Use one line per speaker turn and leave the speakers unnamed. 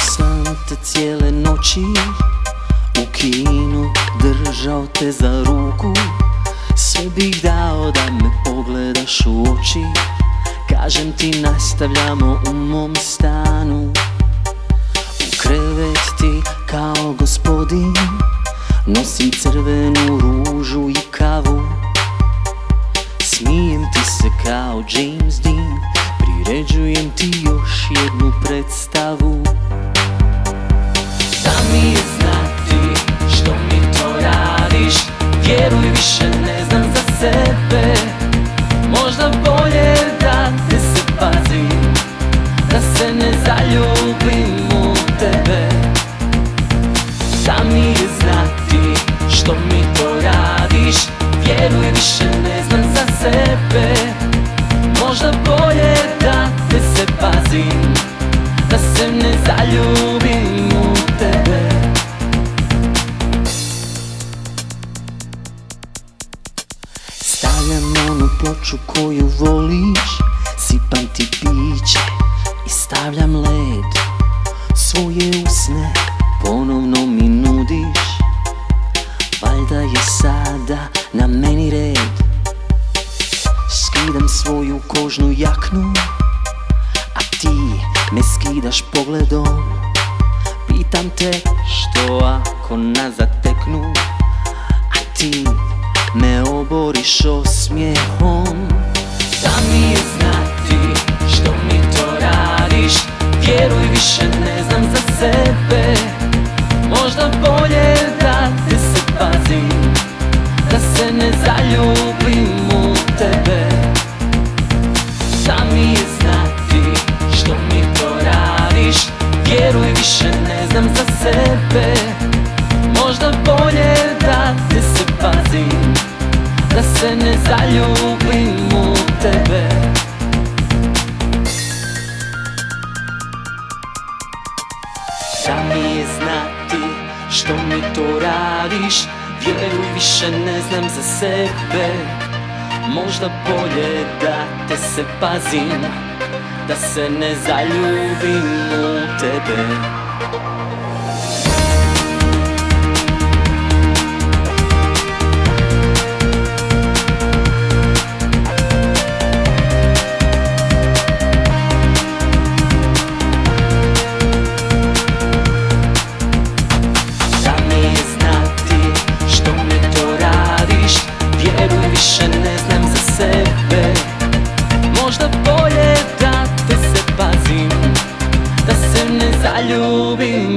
sam te cijele noći u kinu, držao te za ruku. Sve bih dao da me pogledaš u oči. Kažem ti nastavljamo u mom stanu. U krevet ti kao gospodin, nosim crvenu ružu i kavu. Smijem ti se kao James Dean, priređujem ti još jednu predstavu. Da mi je znati što mi to radiš, vjeruj više ne znam za sebe. Možda bolje da te se pazim, da se ne zaljubim u tebe. Da mi je znati što mi to radiš, vjeruj više ne znam za sebe. Možda bolje da te se pazim, da se ne zaljubim u tebe. Stavljam na onu ploču koju voliš, sipam ti piće i stavljam led. Svoje usne ponovno mi nudiš, valjda je sada na meni red. Skidam svoju kožnu jaknu, a ti me skidaš pogledom. Pitam te što ako nas zateknu, a ti me oboriš osmijehom. Da mi je znati što mi to radiš, vjeruj više ne znam za sebe. Možda bolje da te se pazim, da se ne zaljubim u tebe. Da mi je znati što mi to radiš, vjeruj više ne znam za sebe. Možda bolje da te se pazim, da se ne zaljubim u tebe. Da mi je znati što mi to radiš, vjeruj više ne znam za sebe. Možda bolje da te se pazim, da se ne zaljubim u tebe. Možda bolje da te se pazim, da se ne zaljubim